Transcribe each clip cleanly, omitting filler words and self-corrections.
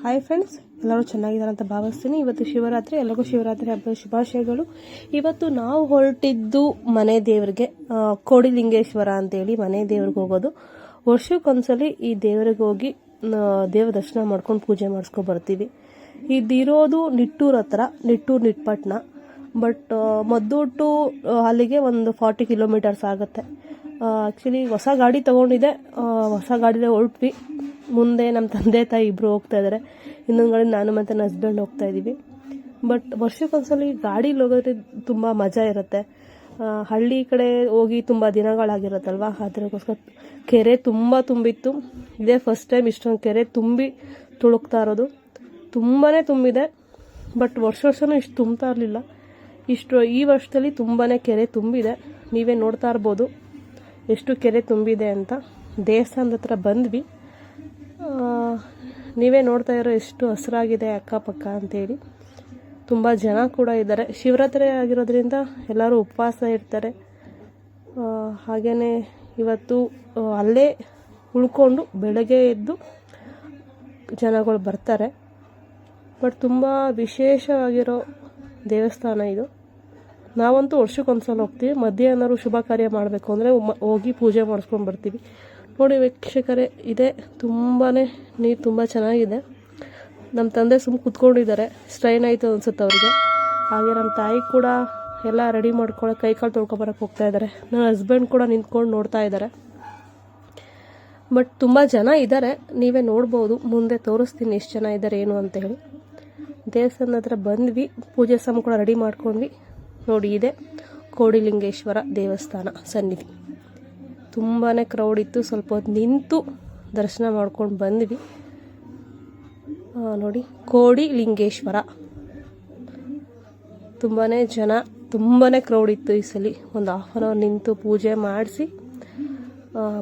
Hi friends, ಎಲ್ಲರೂ ಚೆನ್ನಾಗಿದ್ದಾರೆ ಅಂತ ಭಾವಿಸ್ತೀನಿ. ಇವತ್ತು ಶಿವರಾತ್ರಿ, ಎಲ್ಲರಿಗೂ ಶಿವರಾತ್ರಿ ಹಬ್ಬದ ಶುಭಾಶಯಗಳು. ಇವತ್ತು ನಾವು ಹೊರಟಿದ್ದು ಮನೆ ದೇವರಿಗೆ, ಕೋಡಿಲಿಂಗೇಶ್ವರ ಅಂತೇಳಿ ಮನೆ ದೇವ್ರಿಗೆ ಹೋಗೋದು. ವರ್ಷಕ್ಕೊಂದ್ಸಲಿ ಈ ದೇವ್ರಿಗೆ ಹೋಗಿ ದೇವ್ರ ದರ್ಶನ ಮಾಡ್ಕೊಂಡು ಪೂಜೆ ಮಾಡಿಸ್ಕೊಂಡು ಬರ್ತೀವಿ. ಇದಿರೋದು ನಿಟ್ಟೂರ್ ಹತ್ರ, ನಿಟ್ಟೂರು ನಿಟ್ಪಟ್ಟಣ. ಬಟ್ ಮದ್ದೂಟು ಅಲ್ಲಿಗೆ ಒಂದು 40 ಕಿಲೋಮೀಟರ್ಸ್ ಆಗುತ್ತೆ. ಆ್ಯಕ್ಚುಲಿ ಹೊಸ ಗಾಡಿ ತೊಗೊಂಡಿದ್ದೆ, ಹೊಸ ಗಾಡಿಲೇ ಹೊರಟ್ವಿ. ಮುಂದೆ ನಮ್ಮ ತಂದೆ ತಾಯಿ ಇಬ್ಬರು ಹೋಗ್ತಾ ಇದ್ದಾರೆ, ಇನ್ನೊಂದು ಗಾಡಿ ನಾನು ಮತ್ತು ನನ್ನ ಹಸ್ಬೆಂಡ್ ಹೋಗ್ತಾ ಇದ್ದೀವಿ. ಬಟ್ ವರ್ಷಕ್ಕೊಂದ್ಸಲಿ ಗಾಡೀಲಿ ಹೋಗೋದ್ರೆ ತುಂಬ ಮಜಾ ಇರುತ್ತೆ. ಹಳ್ಳಿ ಕಡೆ ಹೋಗಿ ತುಂಬ ದಿನಗಳಾಗಿರುತ್ತಲ್ವ, ಅದಕ್ಕೋಸ್ಕರ ಕೆರೆ ತುಂಬ ತುಂಬಿತ್ತು. ಇದೇ ಫಸ್ಟ್ ಟೈಮ್ ಇಷ್ಟೊಂದು ಕೆರೆ ತುಂಬಿ ತುಳುಕ್ತಾ ಇರೋದು. ತುಂಬಾ ತುಂಬಿದೆ, ಬಟ್ ವರ್ಷನೂ ಇಷ್ಟು ತುಂಬ್ತಾ ಇರಲಿಲ್ಲ. ಈ ವರ್ಷದಲ್ಲಿ ತುಂಬಾ ಕೆರೆ ತುಂಬಿದೆ. ನೀವೇ ನೋಡ್ತಾ ಇರ್ಬೋದು ಎಷ್ಟು ಕೆರೆ ತುಂಬಿದೆ ಅಂತ. ದೇವಸ್ಥಾನದ ಹತ್ರ ಬಂದ್ವಿ, ನೀವೇ ನೋಡ್ತಾ ಇರೋ ಎಷ್ಟು ಹಸಿರಾಗಿದೆ ಅಕ್ಕಪಕ್ಕ ಅಂತೇಳಿ. ತುಂಬ ಜನ ಕೂಡ ಇದ್ದಾರೆ. ಶಿವರಾತ್ರಿ ಆಗಿರೋದ್ರಿಂದ ಎಲ್ಲರೂ ಉಪವಾಸ ಇರ್ತಾರೆ. ಹಾಗೆಯೇ ಇವತ್ತು ಅಲ್ಲೇ ಉಳ್ಕೊಂಡು ಬೆಳಗ್ಗೆ ಎದ್ದು ಜನಗಳು ಬರ್ತಾರೆ. ಬಟ್ ತುಂಬ ವಿಶೇಷವಾಗಿರೋ ದೇವಸ್ಥಾನ ಇದು. ನಾವಂತೂ ವರ್ಷಕ್ಕೊಂದ್ಸಲ ಹೋಗ್ತೀವಿ. ಮಧ್ಯಾಹ್ನ ಶುಭ ಕಾರ್ಯ ಮಾಡಬೇಕು ಅಂದರೆ ಹೋಗಿ ಪೂಜೆ ಮಾಡಿಸ್ಕೊಂಡು ಬರ್ತೀವಿ. ನೋಡಿ ವೀಕ್ಷಕರೇ, ಇದೆ ತುಂಬಾ ನೀರು ತುಂಬ ಚೆನ್ನಾಗಿದೆ. ನಮ್ಮ ತಂದೆ ಸುಮ್ಮನೆ ಕೂತ್ಕೊಂಡಿದ್ದಾರೆ, ಸ್ಟ್ರೈನ್ ಆಯಿತು ಅನ್ಸುತ್ತೆ ಅವ್ರಿಗೆ. ಹಾಗೆ ನಮ್ಮ ತಾಯಿ ಕೂಡ ಎಲ್ಲ ರೆಡಿ ಮಾಡ್ಕೊಳ್ಳೋ ಕೈಕಾಲು ತೊಳ್ಕೊಬರಕ್ಕೆ ಹೋಗ್ತಾ ಇದ್ದಾರೆ. ನನ್ನ ಹಸ್ಬೆಂಡ್ ಕೂಡ ನಿಂತ್ಕೊಂಡು ನೋಡ್ತಾ ಇದ್ದಾರೆ. ಬಟ್ ತುಂಬ ಜನ ಇದ್ದಾರೆ, ನೀವೇ ನೋಡ್ಬೋದು. ಮುಂದೆ ತೋರಿಸ್ತೀನಿ ಎಷ್ಟು ಜನ ಇದ್ದಾರೆ ಏನು ಅಂತ ಹೇಳಿ. ದೇವಸ್ಥಾನದ ಹತ್ರ ಬಂದ್ವಿ, ಪೂಜೆ ಸಾಮಾನು ಕೂಡ ರೆಡಿ ಮಾಡ್ಕೊಂಡ್ವಿ. ನೋಡಿ, ಇದೆ ಕೋಡಿಲಿಂಗೇಶ್ವರ ದೇವಸ್ಥಾನ ಸನ್ನಿಧಿ. ತುಂಬಾ ಕ್ರೌಡ್ ಇತ್ತು. ಸ್ವಲ್ಪ ಹೊತ್ತು ನಿಂತು ದರ್ಶನ ಮಾಡ್ಕೊಂಡು ಬಂದ್ವಿ. ನೋಡಿ, ಕೋಡಿಲಿಂಗೇಶ್ವರ ತುಂಬಾ ಜನ, ತುಂಬಾ ಕ್ರೌಡ್ ಇತ್ತು. ಈ ಸಲ ಒಂದು ಹಾಫ್ ಆನ್ ಅವರ್ ನಿಂತು ಪೂಜೆ ಮಾಡಿಸಿ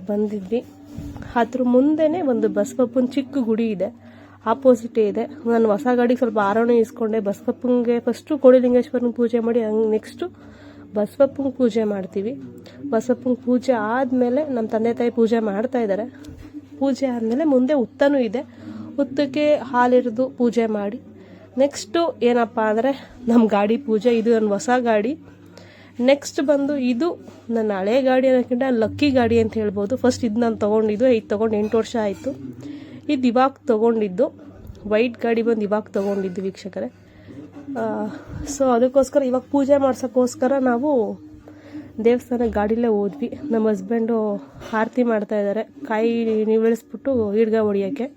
ಬಂದಿದ್ವಿ. ಅದ್ರ ಮುಂದೆನೇ ಒಂದು ಬಸವಪ್ಪನ ಚಿಕ್ಕ ಗುಡಿ ಇದೆ, ಆಪೋಸಿಟೇ ಇದೆ. ನಾನು ಹೊಸ ಗಾಡಿಗೆ ಸ್ವಲ್ಪ ಆರೋಣ ಇಸ್ಕೊಂಡೆ. ಬಸವಪ್ಪಂಗೆ ಫಸ್ಟು ಕೋಡಿಲಿಂಗೇಶ್ವರನ ಪೂಜೆ ಮಾಡಿ, ಹಂಗೆ ನೆಕ್ಸ್ಟು ಬಸವಪ್ಪಂಗೆ ಪೂಜೆ ಮಾಡ್ತೀವಿ. ಬಸವಪ್ಪಂಗೆ ಪೂಜೆ ಆದಮೇಲೆ ನಮ್ಮ ತಂದೆ ತಾಯಿ ಪೂಜೆ ಮಾಡ್ತಾ ಇದ್ದಾರೆ. ಪೂಜೆ ಆದಮೇಲೆ ಮುಂದೆ ಹುತ್ತನೂ ಇದೆ. ಹುತ್ತಕ್ಕೆ ಹಾಲಿರಿದು ಪೂಜೆ ಮಾಡಿ ನೆಕ್ಸ್ಟು ಏನಪ್ಪ ಅಂದರೆ ನಮ್ಮ ಗಾಡಿ ಪೂಜೆ. ಇದು ನನ್ನ ಹೊಸ ಗಾಡಿ. ನೆಕ್ಸ್ಟ್ ಬಂದು ಇದು ನನ್ನ ಹಳೆ ಗಾಡಿ ಅನ್ನೋಕ್ಕಿಂತ ಲಕ್ಕಿ ಗಾಡಿ ಅಂತ ಹೇಳ್ಬೋದು. ಫಸ್ಟ್ ಇದು ನಾನು ತೊಗೊಂಡಿದ್ದು, ಇದು ತೊಗೊಂಡು 8 ವರ್ಷ ಆಯಿತು. ಇದು ಇವಾಗ ತೊಗೊಂಡಿದ್ದು, ವೈಟ್ ಗಾಡಿ ಬಂದು ಇವಾಗ ತೊಗೊಂಡಿದ್ದು ವೀಕ್ಷಕರೇ. ಸೊ ಅದಕ್ಕೋಸ್ಕರ ಇವಾಗ ಪೂಜೆ ಮಾಡ್ಸೋಕ್ಕೋಸ್ಕರ ನಾವು ದೇವಸ್ಥಾನ ಗಾಡಿಲೇ ಹೋದ್ವಿ. ನಮ್ಮ ಹಸ್ಬೆಂಡು ಆರತಿ ಮಾಡ್ತಾಯಿದ್ದಾರೆ, ಕಾಯಿ ನೀವಿಳಿಸ್ಬಿಟ್ಟು ಈಡ್ಗ ಹೊಡಿಯೋಕ್ಕೆ.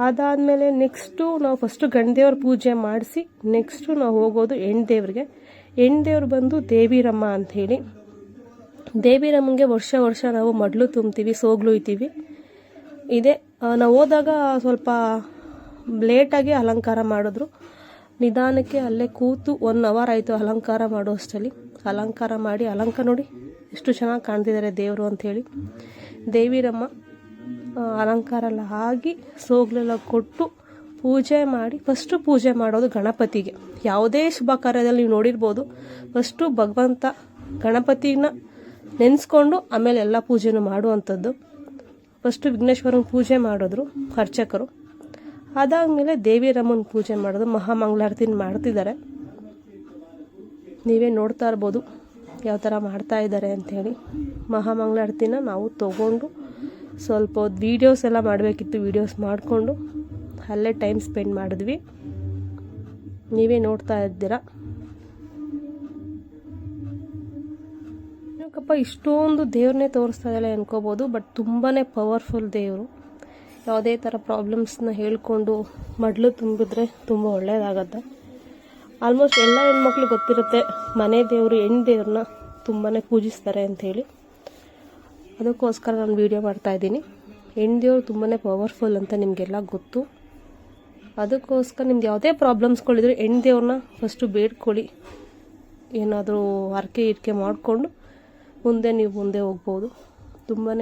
ಅದಾದಮೇಲೆ ನೆಕ್ಸ್ಟು ನಾವು ಫಸ್ಟು ಗಂಡದೇವ್ರ ಪೂಜೆ ಮಾಡಿಸಿ ನೆಕ್ಸ್ಟು ನಾವು ಹೋಗೋದು ಹೆಣ್ದೇವ್ರಿಗೆ. ಹೆಣ್ದೇವ್ರು ಬಂದು ದೇವಿರಮ್ಮ ಅಂಥೇಳಿ. ದೇವಿರಮ್ಮಂಗೆ ವರ್ಷ ನಾವು ಮಡ್ಲು ತುಂಬ್ತೀವಿ, ಸೋಗ್ಲು ಇದ್ದೀವಿ. ಇದೆ ನಾವು ಹೋದಾಗ ಸ್ವಲ್ಪ ಲೇಟಾಗಿ ಅಲಂಕಾರ ಮಾಡಿದ್ರು. ನಿಧಾನಕ್ಕೆ ಅಲ್ಲೇ ಕೂತು 1 ಅವರ್ ಆಯಿತು ಅಲಂಕಾರ ಮಾಡೋ ಅಷ್ಟರಲ್ಲಿ. ಅಲಂಕಾರ ಮಾಡಿ, ನೋಡಿ ಎಷ್ಟು ಚೆನ್ನಾಗಿ ಕಾಣ್ತಿದ್ದಾರೆ ದೇವರು ಅಂಥೇಳಿ. ದೇವಿರಮ್ಮ ಅಲಂಕಾರ ಎಲ್ಲ ಆಗಿ ಸೋಗ್ಲೆಲ್ಲ ಕೊಟ್ಟು ಪೂಜೆ ಮಾಡಿ, ಫಸ್ಟು ಪೂಜೆ ಮಾಡೋದು ಗಣಪತಿಗೆ. ಯಾವುದೇ ಶುಭ ಕಾರ್ಯದಲ್ಲಿ ನೀವು ನೋಡಿರ್ಬೋದು, ಫಸ್ಟು ಭಗವಂತ ಗಣಪತಿನ ನೆನೆಸ್ಕೊಂಡು ಆಮೇಲೆ ಎಲ್ಲ ಪೂಜೆನೂ ಮಾಡುವಂಥದ್ದು. ಫಸ್ಟು ವಿಘ್ನೇಶ್ವರನ ಪೂಜೆ ಮಾಡಿದ್ರು ಅರ್ಚಕರು. ಅದಾದಮೇಲೆ ದೇವಿರಮ್ಮನ ಪೂಜೆ ಮಾಡೋದು. ಮಹಾಮಂಗಳಾರತಿನ ಮಾಡ್ತಿದ್ದಾರೆ, ನೀವೇ ನೋಡ್ತಾ ಇರ್ಬೋದು ಯಾವ ಥರ ಮಾಡ್ತಾ ಇದ್ದಾರೆ ಅಂಥೇಳಿ. ಮಹಾಮಂಗಳಾರತಿನ ನಾವು ತೊಗೊಂಡು ಸ್ವಲ್ಪ ಹೊತ್ತು ವೀಡಿಯೋಸ್ ಎಲ್ಲ ಮಾಡಬೇಕಿತ್ತು. ವೀಡಿಯೋಸ್ ಮಾಡಿಕೊಂಡು ಅಲ್ಲೇ ಟೈಮ್ ಸ್ಪೆಂಡ್ ಮಾಡಿದ್ವಿ. ನೀವೇ ನೋಡ್ತಾ ಇದ್ದೀರಾ. ಏನಕ್ಕಪ್ಪ ಇಷ್ಟೊಂದು ದೇವ್ರನ್ನೇ ತೋರಿಸ್ತಾ ಇದ್ದಾರೆ ಅನ್ಕೋಬೋದು, ಬಟ್ ತುಂಬಾ ಪವರ್ಫುಲ್ ದೇವರು. ಯಾವುದೇ ಥರ ಪ್ರಾಬ್ಲಮ್ಸ್ನ ಹೇಳ್ಕೊಂಡು ಮಡ್ಲು ತುಂಬಿದ್ರೆ ತುಂಬ ಒಳ್ಳೆಯದಾಗತ್ತೆ. ಆಲ್ಮೋಸ್ಟ್ ಎಲ್ಲ ಹೆಣ್ಮಕ್ಳು ಗೊತ್ತಿರುತ್ತೆ ಮನೆ ದೇವರು, ಹೆಣ್ಣು ದೇವ್ರನ್ನ ತುಂಬಾ ಪೂಜಿಸ್ತಾರೆ ಅಂಥೇಳಿ. ಅದಕ್ಕೋಸ್ಕರ ನಾನು ವೀಡಿಯೋ ಮಾಡ್ತಾಯಿದ್ದೀನಿ. ಹೆಣ್ಣು ದೇವ್ರು ತುಂಬಾ ಪವರ್ಫುಲ್ ಅಂತ ನಿಮಗೆಲ್ಲ ಗೊತ್ತು. ಅದಕ್ಕೋಸ್ಕರ ನಿಮ್ದು ಯಾವುದೇ ಪ್ರಾಬ್ಲಮ್ಸ್ಗಳಿದ್ರೆ ಹೆಣ್ಣು ದೇವ್ರನ್ನ ಫಸ್ಟು ಬೇಡ್ಕೊಳ್ಳಿ. ಏನಾದರೂ ಹರಕೆ ಮಾಡಿಕೊಂಡು ನೀವು ಮುಂದೆ ಹೋಗ್ಬೋದು. ತುಂಬಾ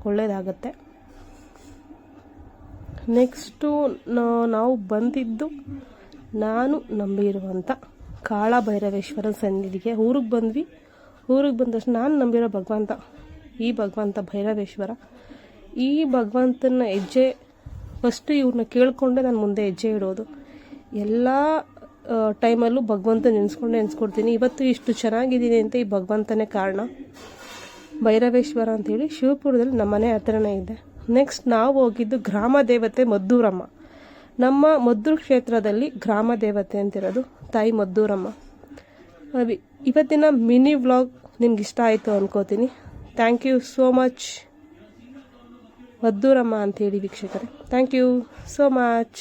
ಒಳ್ಳೆಯದಾಗತ್ತೆ. ನೆಕ್ಸ್ಟು ನಾವು ಬಂದಿದ್ದು, ನಾನು ನಂಬಿರುವಂಥ ಕಾಳಭೈರವೇಶ್ವರ ಸನ್ನಿಧಿಗೆ ಊರಿಗೆ ಬಂದ್ವಿ. ಊರಿಗೆ ಬಂದ ತಕ್ಷಣ ನಾನು ನಂಬಿರೋ ಭಗವಂತ, ಈ ಭಗವಂತ ಭೈರವೇಶ್ವರ. ಈ ಭಗವಂತನ ಹೆಜ್ಜೆ ಫಸ್ಟು ಇವ್ರನ್ನ ಕೇಳಿಕೊಂಡೆ ನಾನು ಮುಂದೆ ಹೆಜ್ಜೆ ಇಡೋದು. ಎಲ್ಲ ಟೈಮಲ್ಲೂ ಭಗವಂತ ನೆನೆಸ್ಕೊಡ್ತೀನಿ. ಇವತ್ತು ಇಷ್ಟು ಚೆನ್ನಾಗಿದ್ದೀನಿ ಅಂತ ಈ ಭಗವಂತನೇ ಕಾರಣ. ಭೈರವೇಶ್ವರ ಅಂತೇಳಿ ಶಿವಪುರದಲ್ಲಿ ನಮ್ಮ ಮನೆ ಹತ್ರನೇ ಇದೆ. ನೆಕ್ಸ್ಟ್ ನಾವು ಹೋಗಿದ್ದು ಗ್ರಾಮ ದೇವತೆ ಮದ್ದೂರಮ್ಮ. ನಮ್ಮ ಮದ್ದೂರು ಕ್ಷೇತ್ರದಲ್ಲಿ ಗ್ರಾಮ ದೇವತೆ ಅಂತಿರೋದು ತಾಯಿ ಮದ್ದೂರಮ್ಮ. ಇವತ್ತಿನ ಮಿನಿ ವ್ಲಾಗ್ ನಿಮ್ಗೆ ಇಷ್ಟ ಆಯಿತು ಅನ್ಕೋತೀನಿ. Thank you so much Maddooramma ಅಂತೇಳಿ ವೀಕ್ಷಕರೇ. Thank you so much.